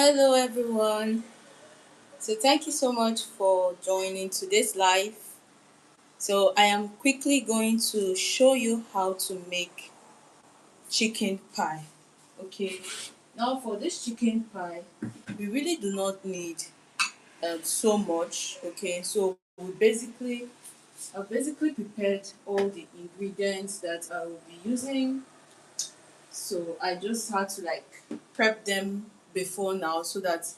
Hello, everyone. So, thank you so much for joining today's live. So, I am quickly going to show you how to make chicken pie. Okay, now for this chicken pie, we really do not need so much. Okay, so I basically prepared all the ingredients that I will be using. So, I just had to prep them before now so that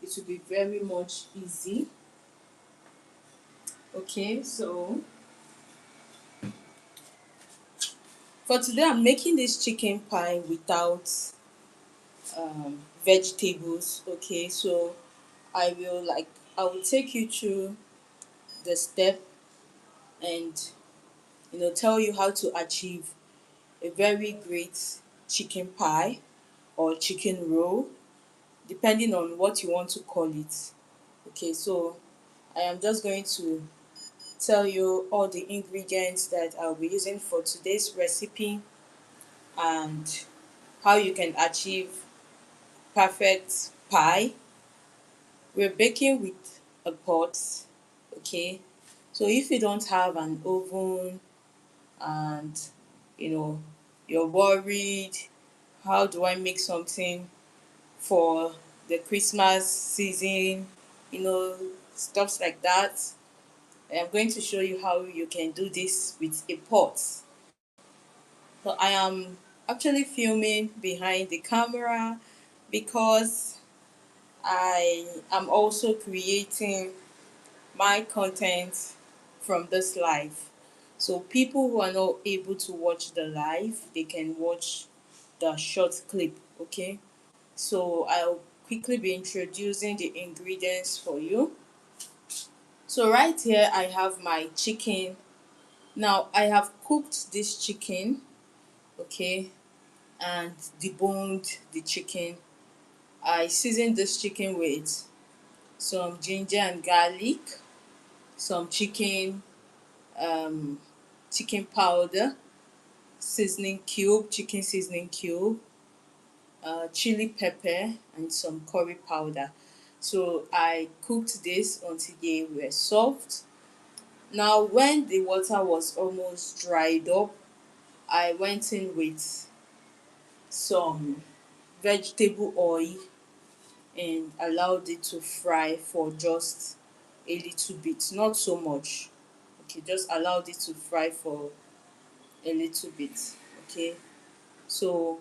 it will be very much easy. Okay, so for today I'm making this chicken pie without vegetables. Okay, so I will like I will take you through the step and tell you how to achieve a very great chicken pie or chicken roll depending on what you want to call it. Okay, so I am just going to tell you all the ingredients that I'll be using for today's recipe and how you can achieve perfect pie. We're baking with a pot, okay? So if you don't have an oven and you know you're worried, how do I make something for the Christmas season, you know, stuffs like that. I'm going to show you how you can do this with a pot. So I am actually filming behind the camera because I am also creating my content from this live. So people who are not able to watch the live, they can watch the short clip, okay? So I'll quickly be introducing the ingredients for you. So right here I have my chicken. Now I have cooked this chicken, okay, and deboned the chicken. I seasoned this chicken with some ginger and garlic, some um, chicken powder, chicken seasoning cube, chili pepper, and some curry powder. So I cooked this until they were soft. Now, when the water was almost dried up, I went in with some vegetable oil and allowed it to fry for just a little bit, not so much. Okay, just allowed it to fry for a little bit. Okay, so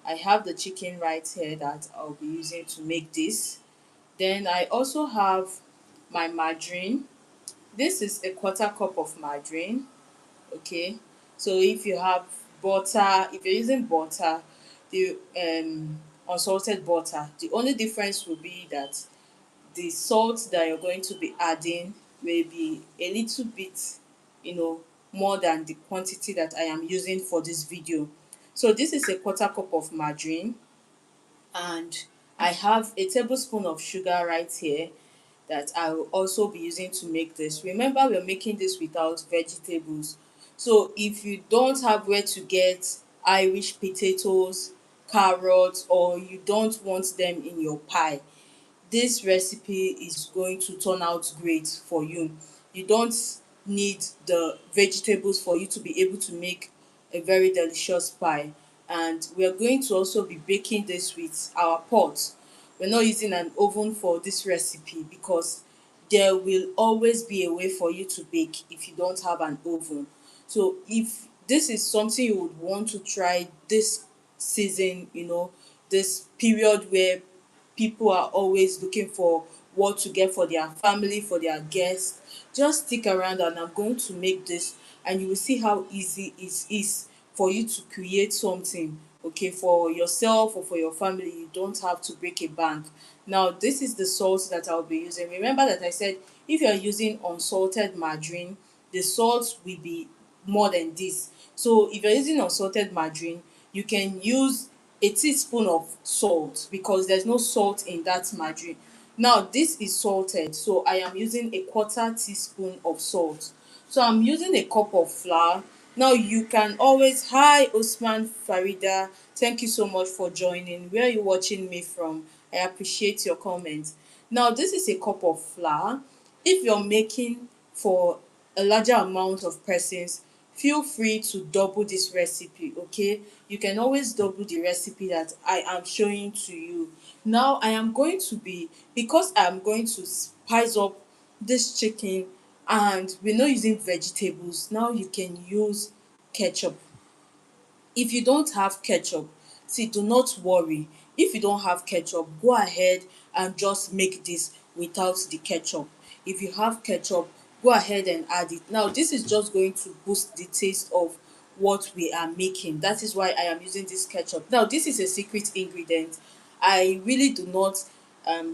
I have the chicken right here that I'll be using to make this. Then I also have my margarine. This is a quarter cup of margarine. Okay, so if you have butter, if you're using butter, the unsalted butter, the only difference will be that the salt that you're going to be adding will be a little bit, you know, more than the quantity that I am using for this video. So this is a quarter cup of margarine, and I have a tablespoon of sugar right here that I will also be using to make this. Remember, we're making this without vegetables. So if you don't have where to get Irish potatoes, carrots, or you don't want them in your pie, this recipe is going to turn out great for you. You don't need the vegetables for you to be able to make a very delicious pie. And we are going to also be baking this with our pot. We're not using an oven for this recipe because there will always be a way for you to bake if you don't have an oven. So if this is something you would want to try this season, this period where people are always looking for what to get for their family, for their guests, just stick around and I'm going to make this, and you will see how easy it is for you to create something, okay, for yourself or for your family. You don't have to break a bank. Now, this is the salt that I'll be using. Remember that I said if you're using unsalted margarine, the salt will be more than this. So if you're using unsalted margarine, you can use a teaspoon of salt because there's no salt in that margarine. Now this is salted, so I am using a quarter teaspoon of salt. So I'm using a cup of flour. Now you can always, hi Osman Farida, thank you so much for joining. Where are you watching me from? I appreciate your comment. Now, this is a cup of flour. If you're making for a larger amount of persons, feel free to double this recipe, okay? You can always double the recipe that I am showing to you. Now, I am going to be, because I'm going to spice up this chicken, and we're not using vegetables, now you can use ketchup. If you don't have ketchup, see, do not worry. If you don't have ketchup, go ahead and just make this without the ketchup. If you have ketchup, go ahead and add it. Now, this is just going to boost the taste of what we are making. That is why I am using this ketchup. Now, this is a secret ingredient. I really do not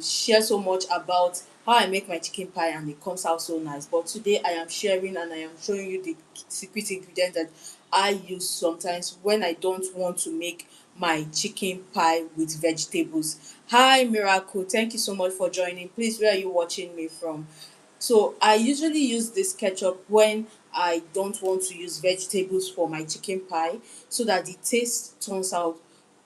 share so much about how I make my chicken pie and it comes out so nice. But today I am sharing and I am showing you the secret ingredient that I use sometimes when I don't want to make my chicken pie with vegetables. Hi Miracle, thank you so much for joining. Please, where are you watching me from? So I usually use this ketchup when I don't want to use vegetables for my chicken pie so that the taste turns out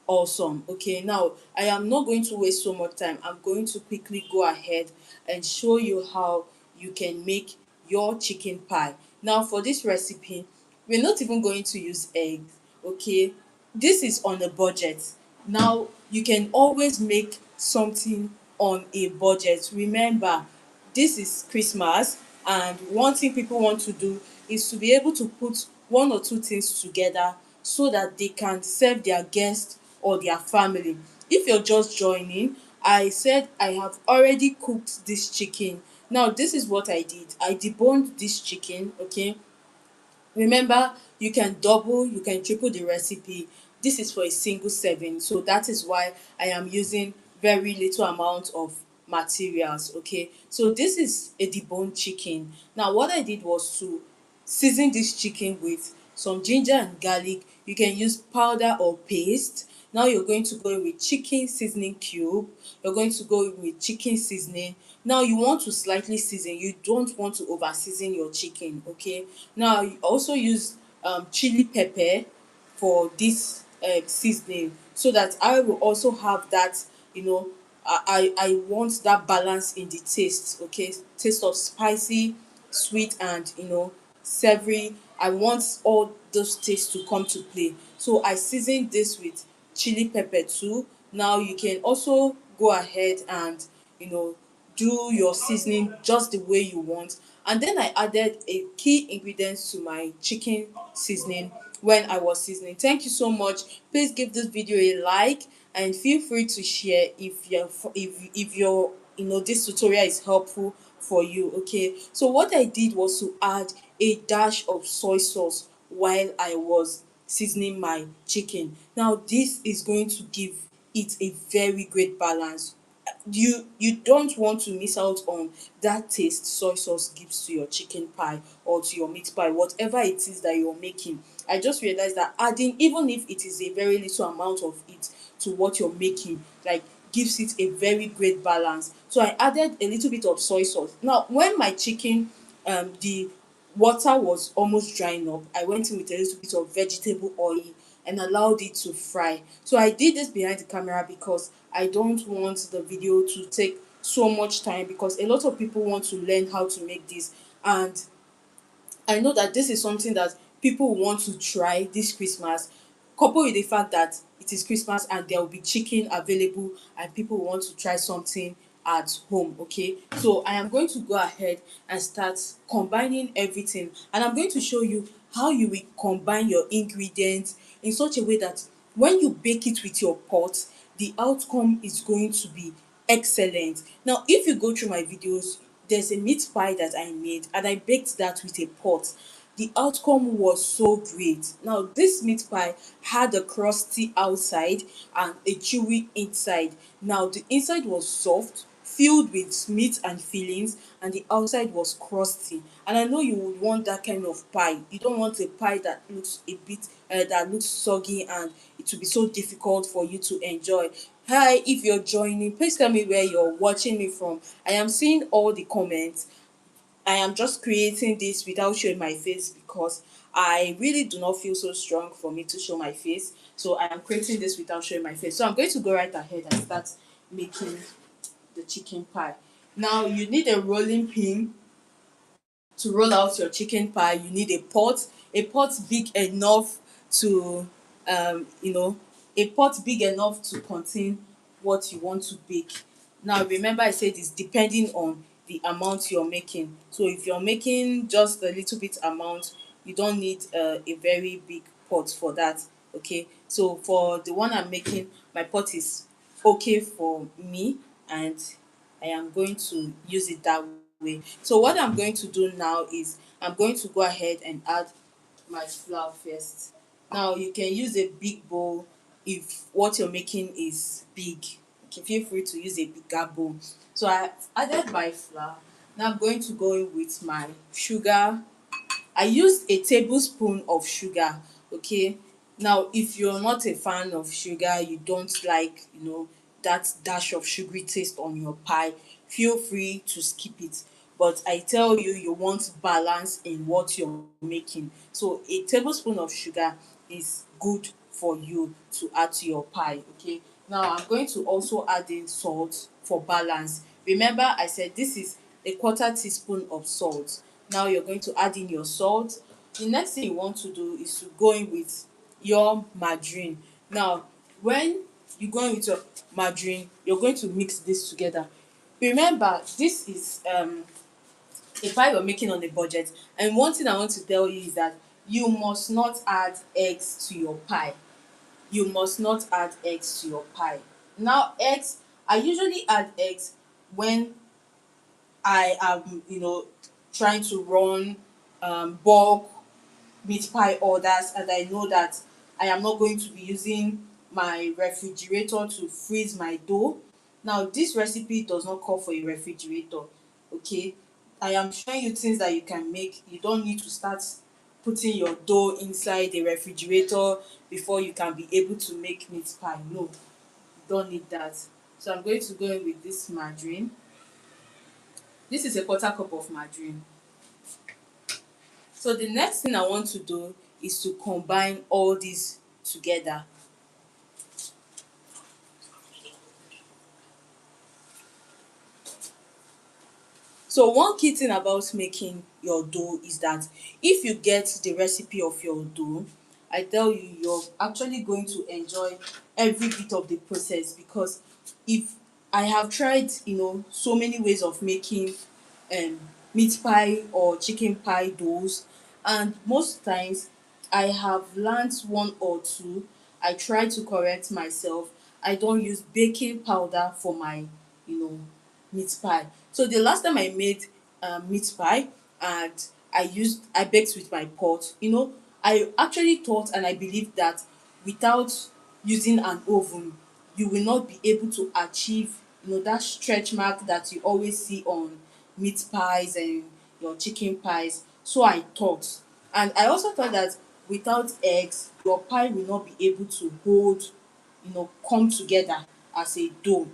awesome. Okay, now I am not going to waste so much time. I'm going to quickly go ahead and show you how you can make your chicken pie. Now, for this recipe, we're not even going to use eggs. Okay, this is on a budget. Now, you can always make something on a budget. Remember, this is Christmas, and one thing people want to do is to be able to put one or two things together so that they can serve their guests or their family. If you're just joining, I said I have already cooked this chicken. Now, this is what I did. I deboned this chicken, okay? Remember, you can double, you can triple the recipe. This is for a single serving, so that is why I am using very little amount of materials. Okay, so this is a deboned chicken. Now, what I did was to season this chicken with some ginger and garlic. You can use powder or paste. Now you're going to go with chicken seasoning cube. You're going to go with chicken seasoning. Now you want to slightly season. You don't want to over season your chicken. Okay. Now you also use chili pepper for this seasoning so that I will also have that, you know, I want that balance in the taste. Okay, taste of spicy, sweet, and savory. I want all those tastes to come to play, so I season this with chili pepper too. Now you can also go ahead and you know do your seasoning just the way you want. And then I added a key ingredient to my chicken seasoning when I was seasoning. Thank you so much. Please give this video a like and feel free to share if your this tutorial is helpful for you. Okay, so what I did was to add a dash of soy sauce while I was seasoning my chicken. Now this is going to give it a very great balance. You don't want to miss out on that taste soy sauce gives to your chicken pie or to your meat pie, whatever it is that you're making. I just realized that adding, even if it is a very little amount of it to what you're making, like, gives it a very great balance. So I added a little bit of soy sauce. Now when my chicken the water was almost drying up, I went in with a little bit of vegetable oil and allowed it to fry. So I did this behind the camera because I don't want the video to take so much time, because a lot of people want to learn how to make this, and I know that this is something that people want to try this Christmas, coupled with the fact that it is Christmas and there will be chicken available and people want to try something at home. Okay, so I am going to go ahead and start combining everything, and I'm going to show you how you will combine your ingredients in such a way that when you bake it with your pot, the outcome is going to be excellent. Now, if you go through my videos, there's a meat pie that I made and I baked that with a pot. The outcome was so great. Now, this meat pie had a crusty outside and a chewy inside. Now, the inside was soft, filled with meat and fillings, and the outside was crusty. And I know you would want that kind of pie. You don't want a pie that looks a bit that looks soggy and it will be so difficult for you to enjoy. Hi, if you're joining, please tell me where you're watching me from. I am seeing all the comments. I am just creating this without showing my face because I really do not feel so strong for me to show my face. So I am creating this without showing my face. So I'm going to go right ahead and start making the chicken pie. Now you need a rolling pin to roll out your chicken pie. You need a pot big enough to you know, a pot big enough to contain what you want to bake. Now remember I said it's depending on the amount you're making. So if you're making just a little bit amount, you don't need a very big pot for that. Okay, so for the one I'm making, my pot is okay for me, and I am going to use it that way. So what I'm going to do now is I'm going to go ahead and add my flour first. Now you can use a big bowl if what you're making is big. Okay, feel free to use a bigger bowl. So I added my flour. Now I'm going to go in with my sugar. I used a tablespoon of sugar. Okay, now if you're not a fan of sugar, you don't like, that dash of sugary taste on your pie, feel free to skip it. But I tell you, you want balance in what you're making, so a tablespoon of sugar is good for you to add to your pie. Okay, now I'm going to also add in salt for balance. Remember I said this is a quarter teaspoon of salt. Now you're going to add in your salt. The next thing you want to do is to go in with your margarine. Now when you go in with your margarine, you're going to mix this together. Remember this is a pie you're making on a budget, and one thing I want to tell you is that you must not add eggs to your pie. You must not add eggs to your pie. Now eggs, I usually add eggs when I am, trying to run bulk meat pie orders, and I know that I am not going to be using my refrigerator to freeze my dough. Now this recipe does not call for a refrigerator. Okay, I am showing you things that you can make. You don't need to start putting your dough inside the refrigerator before you can be able to make meat pie. No, you don't need that. So I'm going to go in with this margarine. This is a quarter cup of margarine. So the next thing I want to do is to combine all these together. So one key thing about making your dough is that if you get the recipe of your dough, I tell you, you're actually going to enjoy every bit of the process. Because if I have tried, so many ways of making um meat pie or chicken pie doughs, and most times I have learned one or two. I try to correct myself. I don't use baking powder for my, you know meat pie. So the last time I made meat pie, and I baked with my pot, I actually thought and I believed that without using an oven, you will not be able to achieve, that stretch mark that you always see on meat pies and your chicken pies. So I thought. And I also thought that without eggs, your pie will not be able to hold, come together as a dough.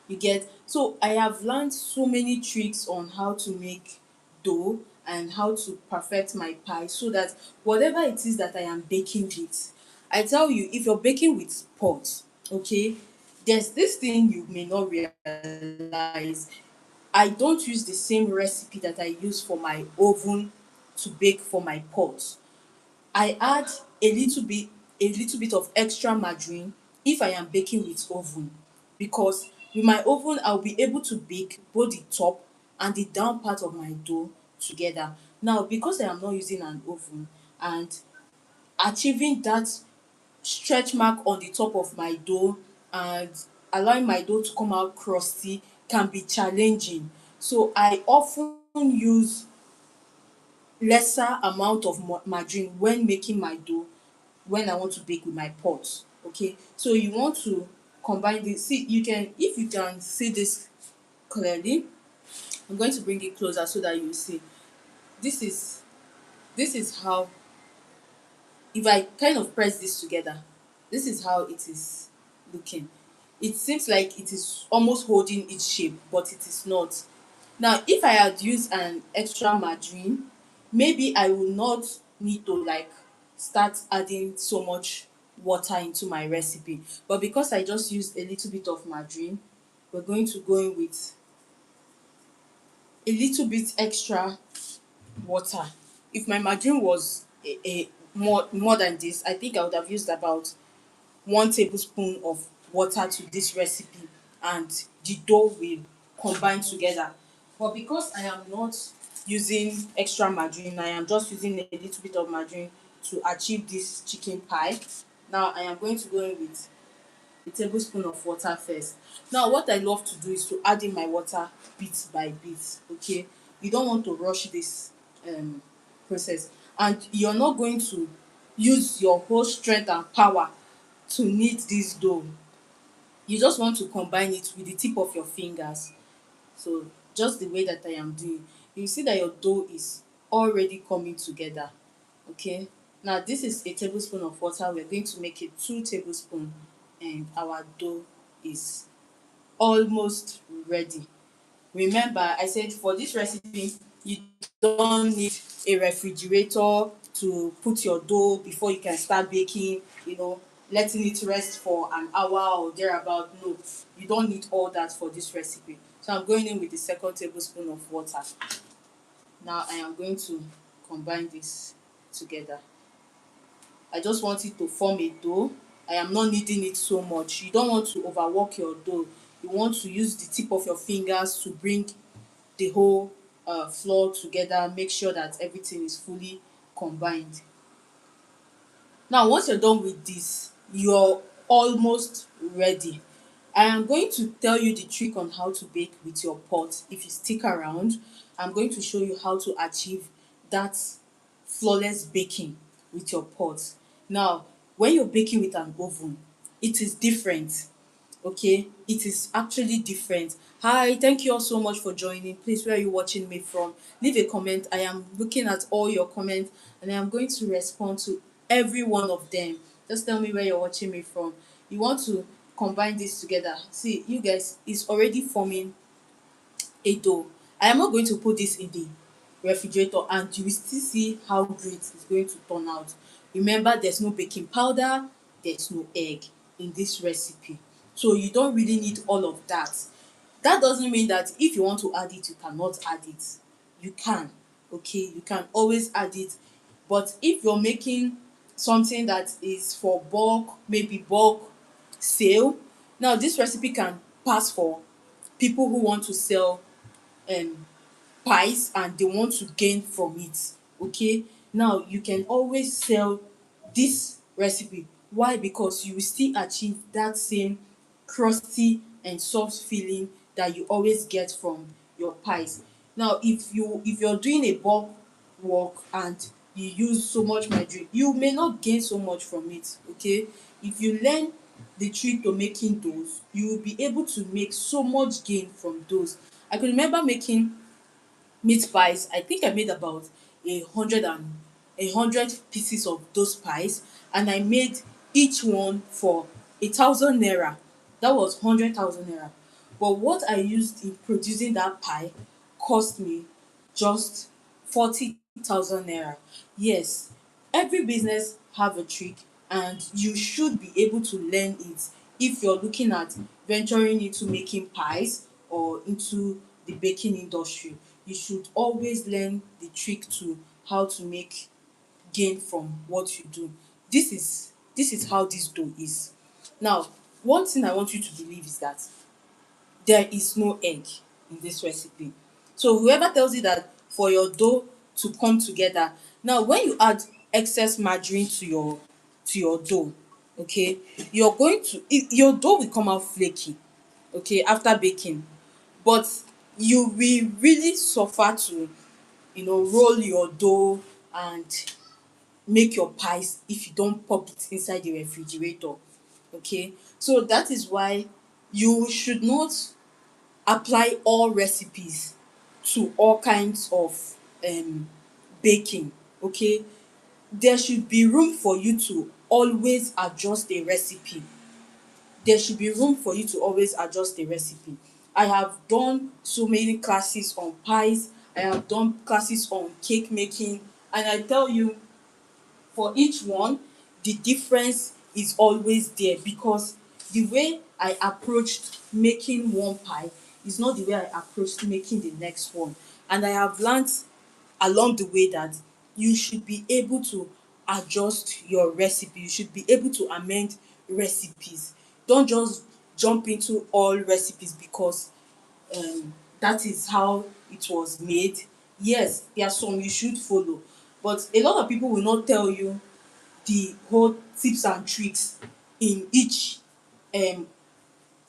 You get? So I have learned so many tricks on how to make dough and how to perfect my pie, so that whatever it is that I am baking with, I tell you, if you're baking with pot, okay, there's this thing you may not realize. I don't use the same recipe that I use for my oven to bake for my pot. I add a little bit of extra margarine if I am baking with oven, because with my oven I'll be able to bake both the top and the down part of my dough together. Now because I am not using an oven, and achieving that stretch mark on the top of my dough and allowing my dough to come out crusty can be challenging. So I often use lesser amount of margarine when making my dough when I want to bake with my pot. Okay, so you want to combine this. See, if you can see this clearly, I'm going to bring it closer so that you will see. This is this is how, if I kind of press this together, this is how it is looking. It seems like it is almost holding its shape, but it is not. Now, if I had used an extra margarine, maybe I would not need to like start adding so much water into my recipe. But because I just used a little bit of margarine, we're going to go in with a little bit extra water. If my margarine was a more than this, I think I would have used about 1 tablespoon of water to this recipe, and the dough will combine together. But because I am not using extra margarine, I am just using a little bit of margarine to achieve this chicken pie. Now I am going to go in with a tablespoon of water first. Now what I love to do is to add in my water bit by bit. Okay, you don't want to rush this um process, and you're not going to use your whole strength and power to knead this dough. You just want to combine it with the tip of your fingers. So just the way that I am doing, you see that your dough is already coming together. Okay, now this is a tablespoon of water. We're going to make it 2 tablespoons, and our dough is almost ready. Remember, I said for this recipe, you don't need a refrigerator to put your dough before you can start baking, letting it rest for an hour or thereabout. No, you don't need all that for this recipe. So I'm going in with the second tablespoon of water. Now I am going to combine this together. I just want it to form a dough. I am not kneading it so much. You don't want to overwork your dough. You want to use the tip of your fingers to bring the whole flour together, make sure that everything is fully combined. Now once you're done with this, you're almost ready. I am going to tell you the trick on how to bake with your pot. If you stick around, I'm going to show you how to achieve that flawless baking with your pot. Now when you're baking with an oven, it is different. Okay, it is actually different. Hi, thank you all so much for joining. Please, where are you watching me from? Leave a comment. I am looking at all your comments, and I am going to respond to every one of them. Just tell me where you're watching me from. You want to combine this together. See, you guys, it's already forming a dough. I am not going to put this in the refrigerator, and you will still see how great it's going to turn out. Remember, there's no baking powder, there's no egg in this recipe. So you don't really need all of that. That doesn't mean that if you want to add it, you cannot add it. You can, okay? You can always add it. But if you're making something that is for bulk, maybe bulk sale, now this recipe can pass for people who want to sell um pies and they want to gain from it. Okay, now you can always sell this recipe. Why? Because you will still achieve that same crusty and soft feeling that you always get from your pies. Now if you're doing a bulk work and you use so much margarine, you may not gain so much from it. Okay, if you learn the trick to making those, you will be able to make so much gain from those. I could remember making meat pies. I think I made about 100 pieces of those pies, and I made each one for 1,000 naira. That was 100,000 naira. But what I used in producing that pie cost me just 40,000 naira. Yes, every business have a trick, and you should be able to learn it if you're looking at venturing into making pies or into the baking industry. You should always learn the trick to how to make gain from what you do. This is how this dough is. Now, one thing I want you to believe is that there is no egg in this recipe. So whoever tells you that for your dough to come together, now when you add excess margarine to your dough, okay, you're going to your dough will come out flaky, okay, after baking. But you will really suffer to roll your dough and make your pies if you don't pop it inside the refrigerator. Okay, so that is why you should not apply all recipes to all kinds of baking. Okay, there should be room for you to always adjust a recipe. There should be room for you to always adjust the recipe. I have done so many classes on pies, I have done classes on cake making, and I tell you, for each one, the difference is always there, because the way I approached making one pie is not the way I approached making the next one. And I have learned along the way that you should be able to adjust your recipe. You should be able to amend recipes. Don't just jump into all recipes because that is how it was made. Yes, there are some you should follow, but a lot of people will not tell you the whole tips and tricks in each um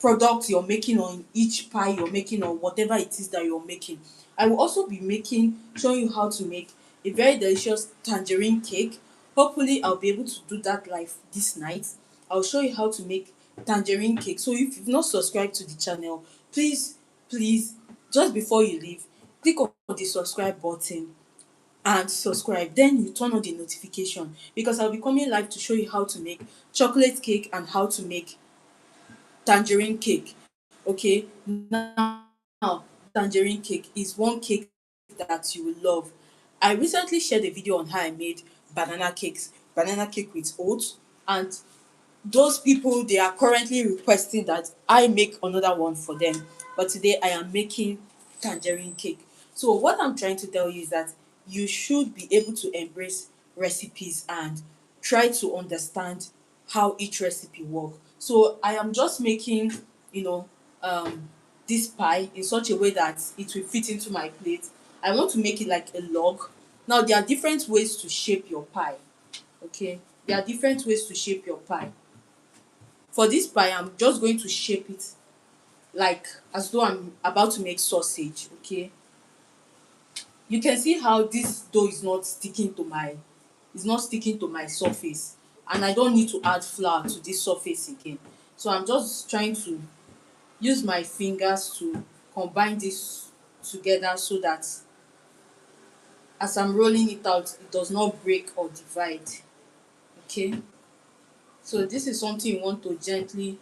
product you're making, or in each pie you're making, or whatever it is that you're making. I will also be showing you how to make a very delicious tangerine cake. Hopefully I'll be able to do that live this night. I'll show you how to make tangerine cake. So if you've not subscribed to the channel, please, just before you leave, click on the subscribe button and subscribe. Then you turn on the notification, because I'll be coming live to show you how to make chocolate cake and how to make tangerine cake. Okay, now tangerine cake is one cake that you will love. I recently shared a video on how I made banana cake with oats, and those people, they are currently requesting that I make another one for them. But today I am making tangerine cake. So what I'm trying to tell you is that you should be able to embrace recipes and try to understand how each recipe work. So I am just making, you know, this pie in such a way that it will fit into my plate. I want to make it like a log. Now there are different ways to shape your pie. Okay, there are different ways to shape your pie. For this pie, I'm just going to shape it like as though I'm about to make sausage. Okay, you can see how this dough is not sticking to my surface, and I don't need to add flour to this surface again. So I'm just trying to use my fingers to combine this together, so that as I'm rolling it out, it does not break or divide. Okay, so this is something you want to gently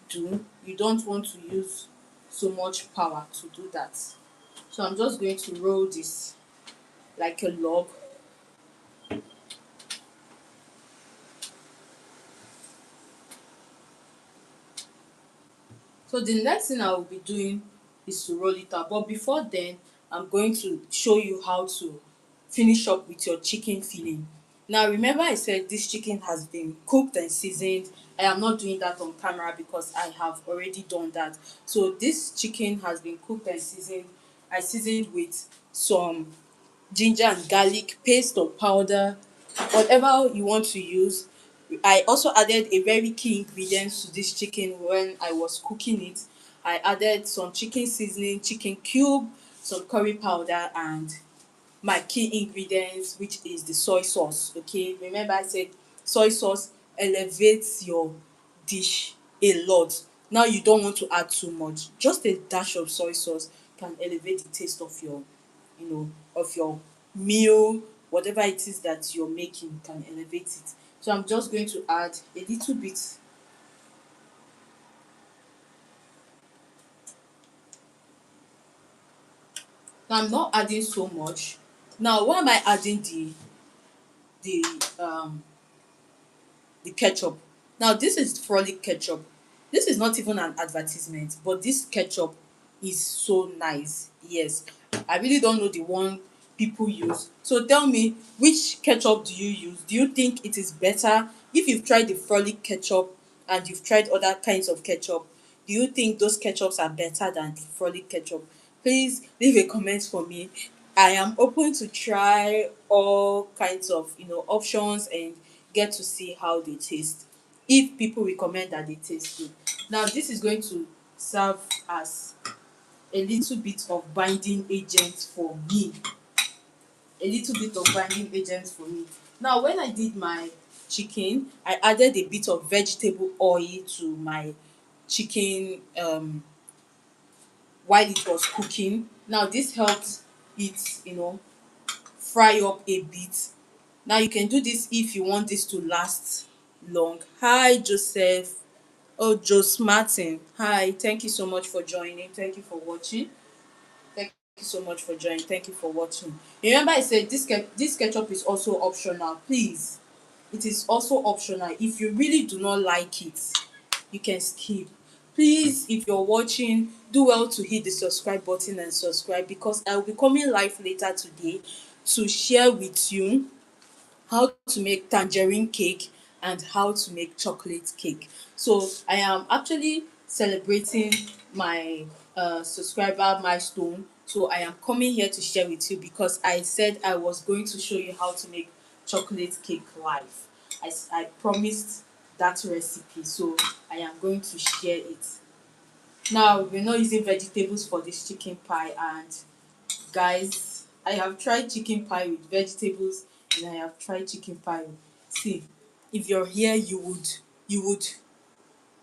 do. You don't want to use so much power to do that. So I'm just going to roll this like a log. So the next thing I will be doing is to roll it out. But before then, I'm going to show you how to finish up with your chicken filling. Now remember I said this chicken has been cooked and seasoned. I am not doing that on camera because I have already done that. So this chicken has been cooked and seasoned. I seasoned with some ginger and garlic paste or powder, whatever you want to use. I also added a very key ingredient to this chicken when I was cooking it. I added some chicken seasoning, chicken cube, some curry powder, and my key ingredients, which is the soy sauce. Okay, remember I said soy sauce elevates your dish a lot. Now you don't want to add too much. Just a dash of soy sauce can elevate the taste of your, of your meal. Whatever it is that you're making can elevate it. So I'm just going to add a little bit. Now I'm not adding so much. Now why am I adding the um the ketchup? Now this is frolic ketchup. This is not even an advertisement, but this ketchup is so nice. Yes, I really don't know the one people use. So tell me, which ketchup do you use? Do you think it is better? If you've tried the frolic ketchup and you've tried other kinds of ketchup, do you think those ketchups are better than the frolic ketchup? Please leave a comment for me. I am open to try all kinds of, options, and get to see how they taste, if people recommend that they taste good. Now this is going to serve as a little bit of binding agent for me. A little bit of binding agent for me. Now when I did my chicken, I added a bit of vegetable oil to my chicken while it was cooking. Now this helped it, fry up a bit. Now you can do this if you want this to last long. Hi Joseph. Oh, Jos Martin. Hi, thank you so much for joining. Thank you for watching. Thank you so much for joining. Thank you for watching. Remember I said this ketchup is also optional. Please, it is also optional. If you really do not like it, you can skip. Please, if you're watching, do well to hit the subscribe button and subscribe, because I will be coming live later today to share with you how to make tangerine cake and how to make chocolate cake. So I am actually celebrating my subscriber milestone. So I am coming here to share with you because I said I was going to show you how to make chocolate cake live. I promised that recipe, so I am going to share it. Now we're not using vegetables for this chicken pie, and guys, I have tried chicken pie with vegetables and I have tried chicken pie with, see, if you're here, you would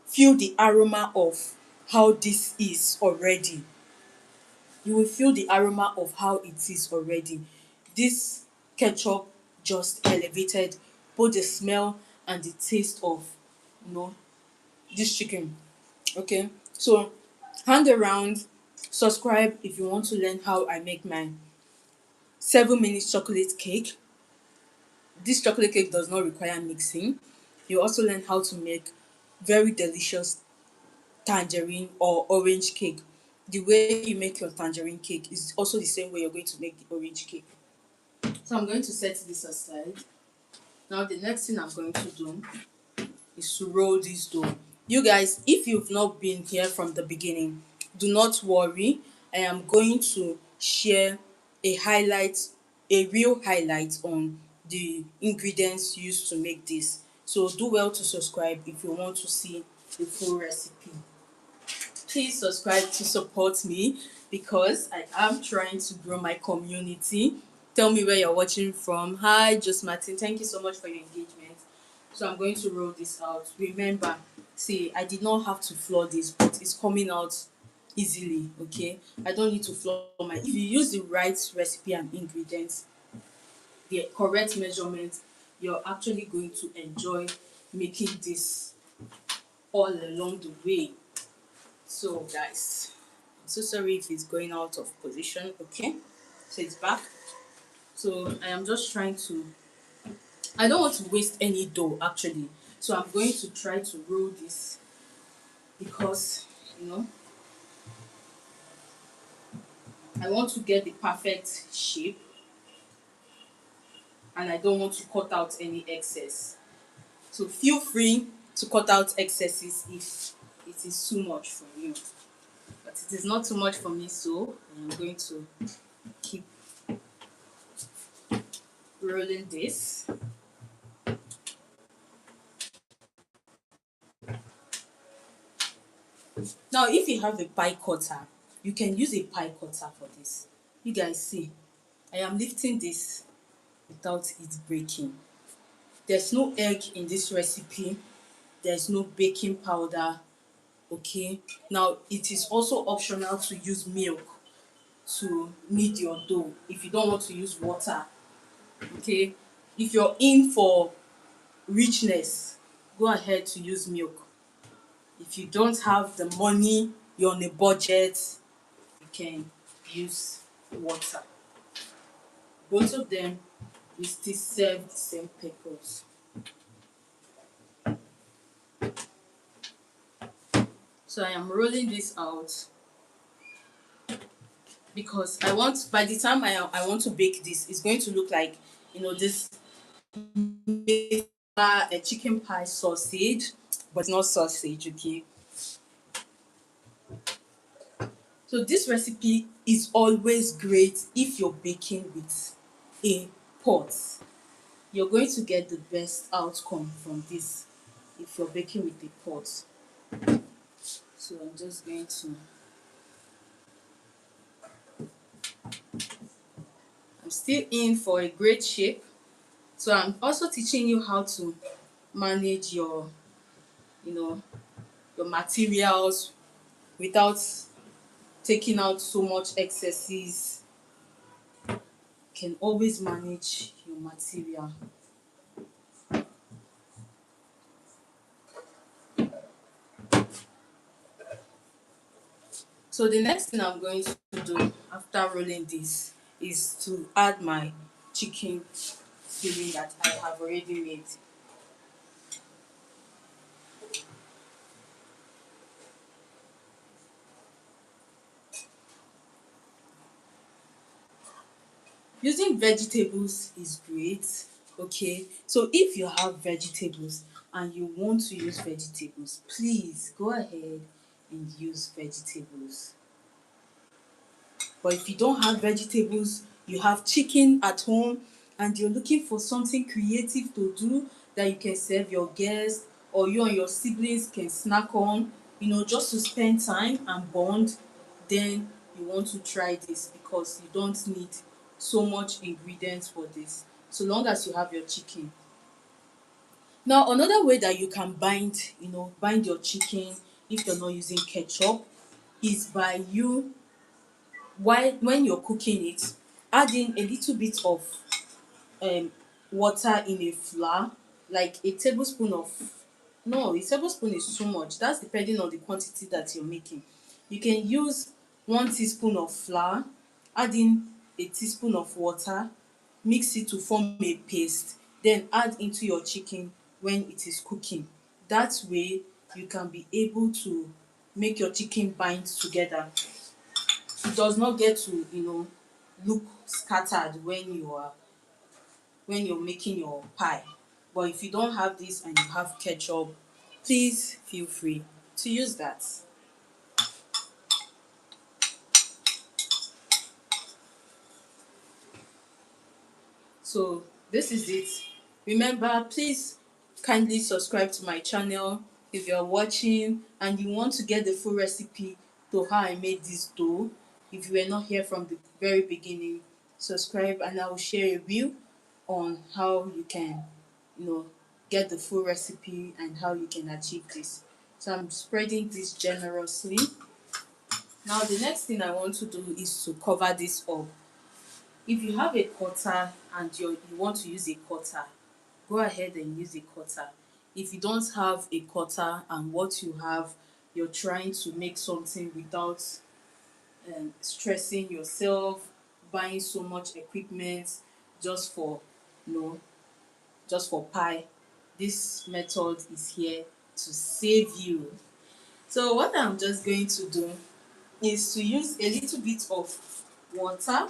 feel the aroma of how this is already. You will feel the aroma of how it is already. This ketchup just elevated both the smell and the taste of, you know, this chicken. Okay, so hang around, subscribe if you want to learn how I make my 7 minutes chocolate cake. This chocolate cake does not require mixing. You also learn how to make very delicious tangerine or orange cake. The way you make your tangerine cake is also the same way you're going to make the orange cake. So I'm going to set this aside. Now the next thing I'm going to do is to roll this dough. You guys, if you've not been here from the beginning, do not worry. I am going to share a highlight, a real highlight on the ingredients used to make this. So do well to subscribe if you want to see the full recipe. Please subscribe to support me because I am trying to grow my community. Tell me where you're watching from. Hi, Just Martin. Thank you so much for your engagement. So I'm going to roll this out. Remember, see, I did not have to flour this, but it's coming out easily. Okay, I don't need to flour my. If you use the right recipe and ingredients, the correct measurement, you're actually going to enjoy making this all along the way. So guys, I'm so sorry if it's going out of position. Okay, so it's back. So I am just trying to, I don't want to waste any dough actually, so I'm going to try to roll this because, you know, I want to get the perfect shape and I don't want to cut out any excess. So feel free to cut out excesses if it is too much for you, but it is not too much for me, so I am going to keep rolling this. Now, if you have a pie cutter, you can use a pie cutter for this. You guys see, I am lifting this without it breaking. There's no egg in this recipe. There's no baking powder. Okay. Now, it is also optional to use milk to knead your dough if you don't want to use water. Okay. If you're in for richness, go ahead to use milk. If you don't have the money, you're on a budget, you can use water. Both of them will still serve the same purpose. So I am rolling this out because I want, by the time I want to bake this, it's going to look like, you know, this a chicken pie sausage, but it's not sausage, okay? So this recipe is always great if you're baking with a pot. You're going to get the best outcome from this if you're baking with a pot. So I'm just going to, I'm still in for a great shape. So I'm also teaching you how to manage your, you know, your materials without taking out so much excesses. You can always manage your material. So the next thing I'm going to do after rolling this is to add my chicken filling that I have already made. Using vegetables is great. Okay, so if you have vegetables and you want to use vegetables, please go ahead and use vegetables. But if you don't have vegetables, you have chicken at home and you're looking for something creative to do that you can serve your guests or you and your siblings can snack on, just to spend time and bond, then you want to try this because you don't need so much ingredients for this. So long as you have your chicken. Now, another way that you can bind your chicken if you're not using ketchup is by you while when you're cooking it, add in a little bit of um water in a flour, like a tablespoon of, no, a tablespoon is too much, that's depending on the quantity that you're making. You can use 1 teaspoon of flour, add in a teaspoon of water, mix it to form a paste, then add into your chicken when it is cooking. That way you can be able to make your chicken bind together. It does not get to look scattered when you're making your pie. But if you don't have this and you have ketchup, please feel free to use that. So this is it. Remember, please kindly subscribe to my channel if you're watching and you want to get the full recipe to how I made this dough. If you were not here from the very beginning, subscribe and I will share a review on how you can, you know, get the full recipe and how you can achieve this. So I'm spreading this generously. Now the next thing I want to do is to cover this up. If you have a cutter and you want to use a cutter, go ahead and use a cutter. If you don't have a cutter and what you have, you're trying to make something without stressing yourself, buying so much equipment just for, you know, just for pie, this method is here to save you. So what I'm just going to do is to use a little bit of water.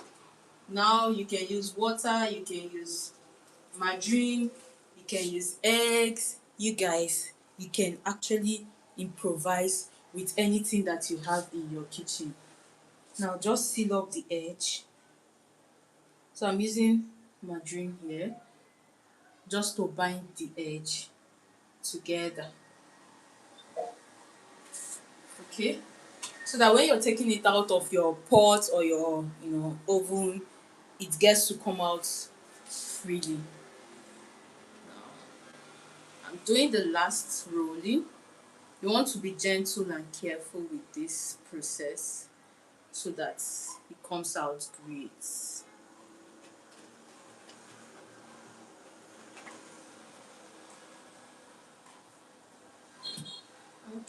Now you can use water, you can use margarine, you can use eggs. You guys, you can actually improvise with anything that you have in your kitchen. Now just seal up the edge. So I'm using margarine here just to bind the edge together. Okay, so that when you're taking it out of your pot or your oven, it gets to come out freely. I'm doing the last rolling. You want to be gentle and careful with this process so that it comes out great.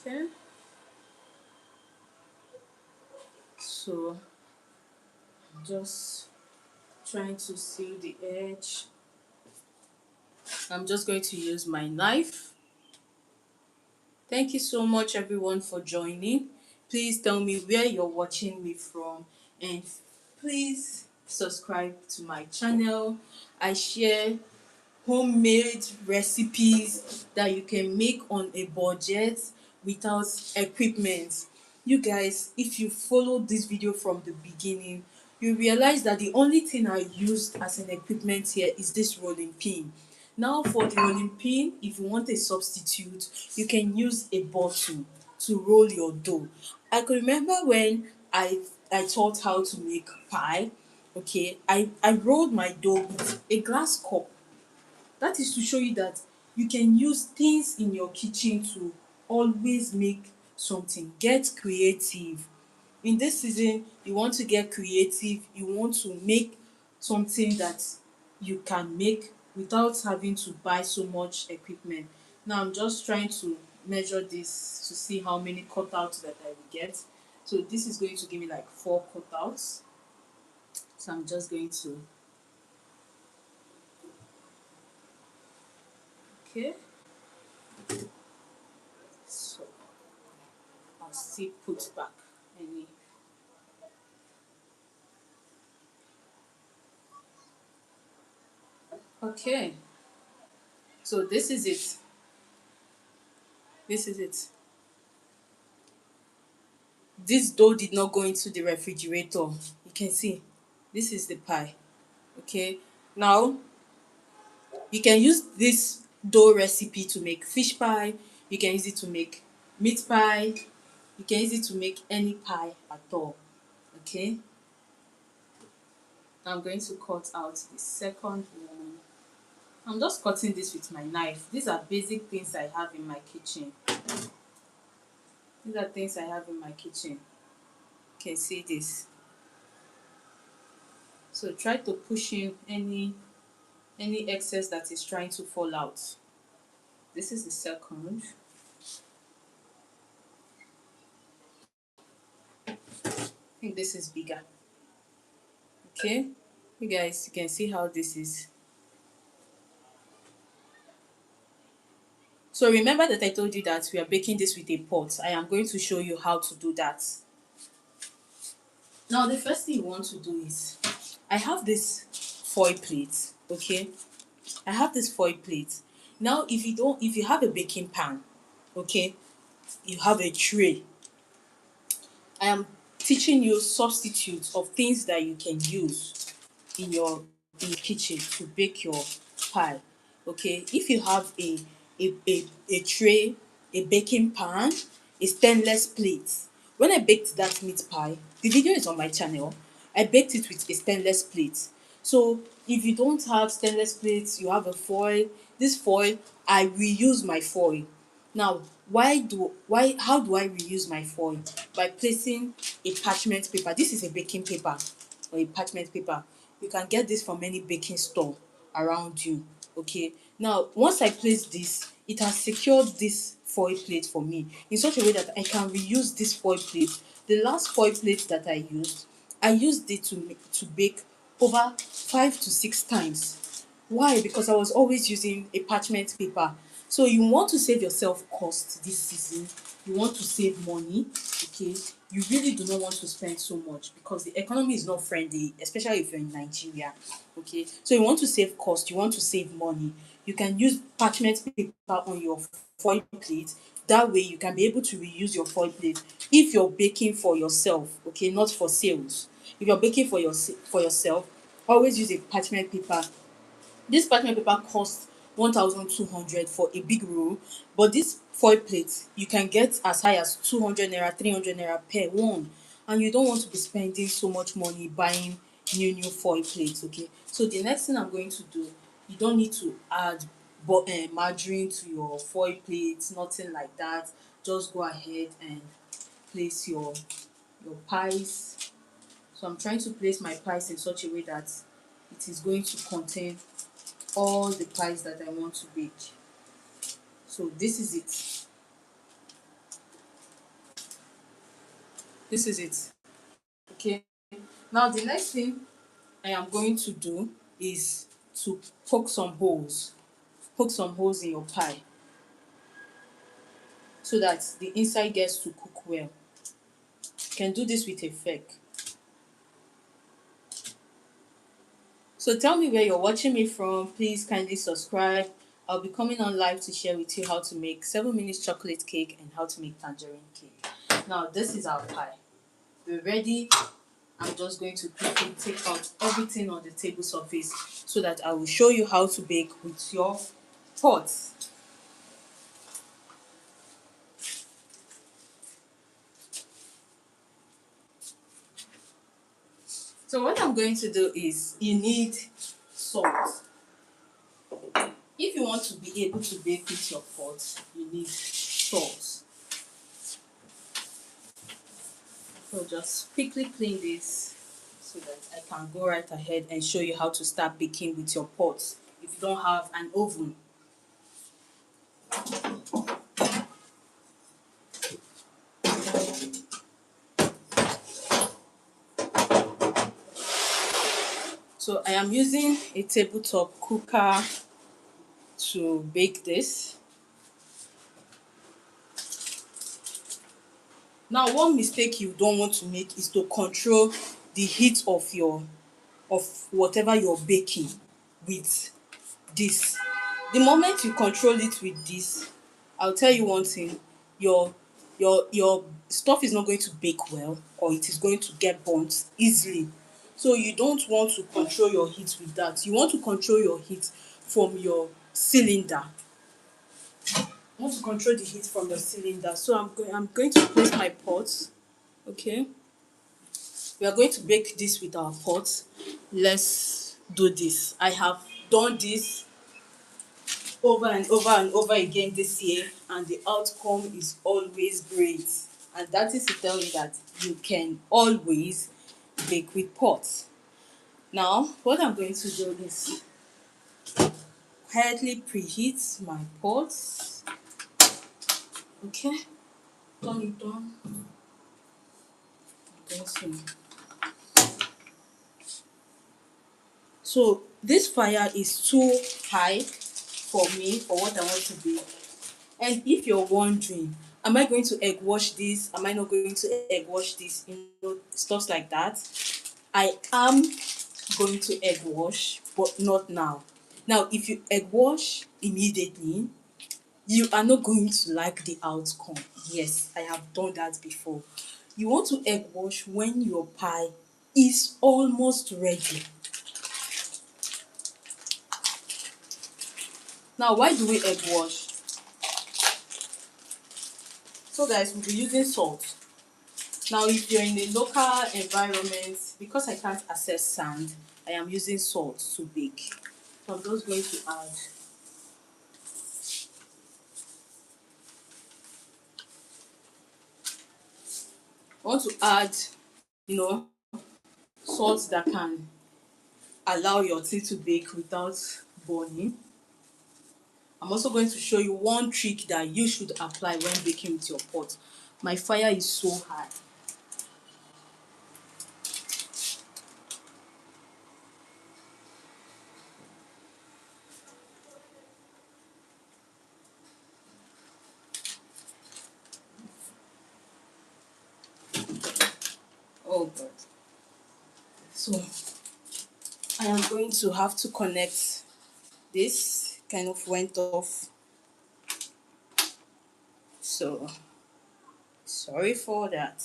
Okay, so I'm just trying to seal the edge. I'm just going to use my knife. Thank you so much everyone for joining. Please tell me where you're watching me from and please subscribe to my channel. I share homemade recipes that you can make on a budget without equipment. You guys, if you follow this video from the beginning, you realize that the only thing I used as an equipment here is this rolling pin. Now for the rolling pin, if you want a substitute, you can use a bottle to roll your dough. I could remember when I taught how to make pie. Okay, I rolled my dough with a glass cup. That is to show you that you can use things in your kitchen to always make something. Get creative. In this season, you want to get creative, you want to make something that you can make without having to buy so much equipment. Now I'm just trying to measure this to see how many cutouts that I will get. So this is going to give me like 4 cutouts. So I'm just going to, okay, so I'll still put back any. Okay, so this is it. This is it. This dough did not go into the refrigerator. You can see. This is the pie. Okay. Now you can use this dough recipe to make fish pie. You can use it to make meat pie. You can use it to make any pie at all. Okay. I'm going to cut out the second one. I'm just cutting this with my knife. These are basic things I have in my kitchen. These are things I have in my kitchen. You can see this. So try to push in any excess that is trying to fall out. This is the second. I think this is bigger. Okay. You guys, you can see how this is. So remember that I told you that we are baking this with a pot. I am going to show you how to do that. Now the first thing you want to do is, I have this foil plate, okay? I have this foil plate. Now if you have a baking pan, okay, you have a tray. I am teaching you substitutes of things that you can use in your kitchen to bake your pie. Okay, if you have a tray, a baking pan, a stainless plate. When I baked that meat pie, the video is on my channel. I baked it with a stainless plate. So if you don't have stainless plates, you have a foil. This foil, I reuse my foil. Now, how do I reuse my foil? By placing a parchment paper. This is a baking paper or a parchment paper. You can get this from any baking store around you. Okay. Now, once I place this, it has secured this foil plate for me in such a way that I can reuse this foil plate. The last foil plate that I used it to bake over 5 to 6 times. Why? Because I was always using a parchment paper. So you want to save yourself cost this season. You want to save money, okay? You really do not want to spend so much because the economy is not friendly, especially if you're in Nigeria, okay? So you want to save cost, you want to save money. You can use parchment paper on your foil plate. That way you can be able to reuse your foil plate if you're baking for yourself, okay, not for sales. If you're baking for yourself, always use a parchment paper. This parchment paper costs 1,200 for a big roll, but this foil plate you can get as high as 200 naira, 300 naira per one, and you don't want to be spending so much money buying new foil plates, okay? So the next thing I'm going to do, you don't need to add margarine to your foil plates, nothing like that. Just go ahead and place your pies. So I'm trying to place my pies in such a way that it is going to contain all the pies that I want to bake. So this is it. This is it. Okay. Now the next thing I am going to do is to poke some holes. Poke some holes in your pie so that the inside gets to cook well. You can do this with a fork. So tell me where you're watching me from. Please kindly subscribe. I'll be coming on live to share with you how to make 7 minutes chocolate cake and how to make tangerine cake. Now this is our pie. We're ready. I'm just going to quickly take out everything on the table surface so that I will show you how to bake with your pot. So what I'm going to do is you need salt. If you want to be able to bake with your pot, you need salt. So just quickly clean this so that I can go right ahead and show you how to start baking with your pot if you don't have an oven. So I am using a tabletop cooker to bake this. Now one mistake you don't want to make is to control the heat of whatever you're baking with. this. The moment you control it with this, I'll tell you one thing, your your stuff is not going to bake well, or it is going to get burnt easily. So you don't want to control your heat with that. You want to control your heat from your cylinder. You want to control the heat from your cylinder. So I'm going to place my pot. Okay. We are going to bake this with our pot. Let's do this. I have done this over and over and over again this year, and the outcome is always great. And that is to tell you that you can always bake with pots. Now, what I'm going to do is quietly preheat my pot. Okay, turn it on. I'm going to. So this fire is too high for me for what I want to bake. And if you're wondering, am I going to egg wash this? Am I not going to egg wash this? Stuff like that. I am going to egg wash, but not now. Now, if you egg wash immediately, you are not going to like the outcome. Yes, I have done that before. You want to egg wash when your pie is almost ready. Now, why do we egg wash? So guys, we'll be using salt. Now, if you're in a local environment, because I can't access sand, I am using salt to bake. So I'm just going to add. I want to add, you know, salt that can allow your tea to bake without burning. I'm also going to show you one trick that you should apply when baking with your pot. My fire is so high. Oh God. So I am going to have to connect this. Kind of went off. So sorry for that.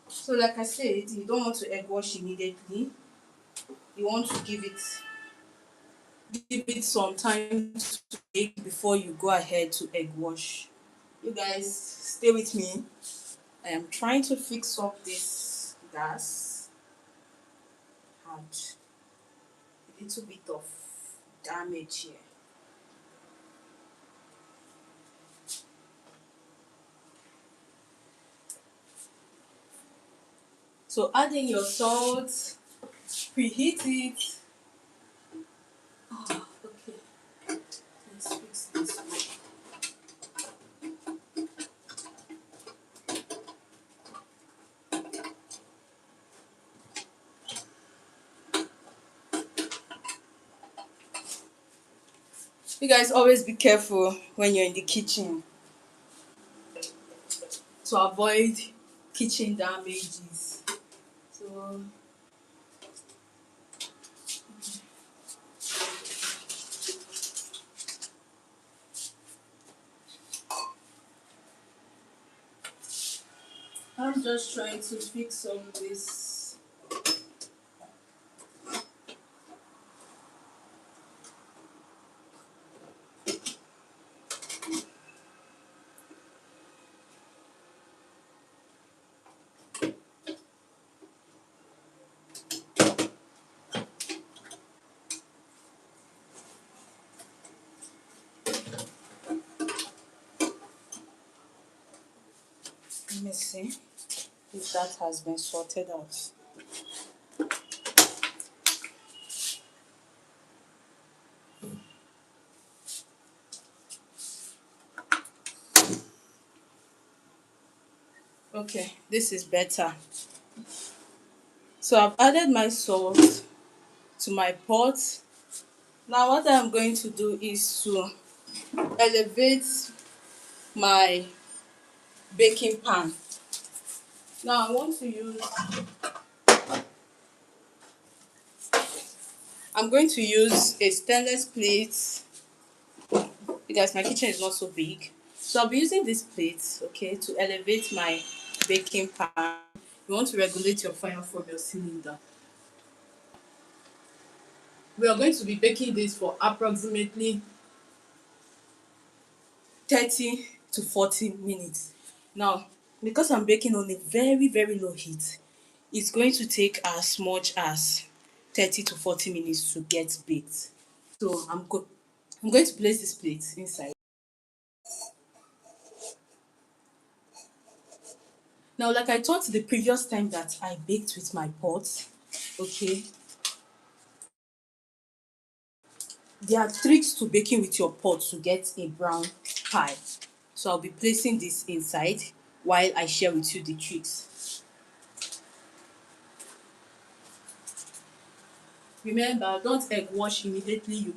So like I said, you don't want to egg wash immediately. You want to give it some time to bake before you go ahead to egg wash. You guys stay with me. I am trying to fix up this gas. Had a little bit of damage here. So add in your salt, preheat it. Oh, okay. Let's fix this one. You guys always be careful when you're in the kitchen to avoid kitchen damages. So I'm just trying to fix up this. Let me see if that has been sorted out. Okay, this is better. So I've added my salt to my pot. Now what I'm going to do is to elevate my baking pan. Now I want to use, I'm going to use a stainless plate because my kitchen is not so big. So I'll be using this plate, okay, to elevate my baking pan. You want to regulate your fire from your cylinder. We are going to be baking this for approximately 30 to 40 minutes. Now, because I'm baking on a very, very low heat, it's going to take as much as 30 to 40 minutes to get baked. So I'm going to place this plate inside. Now, like I told the previous time that I baked with my pot, okay, there are tricks to baking with your pot to get a brown pie. So I'll be placing this inside while I share with you the tricks. Remember, don't egg wash immediately you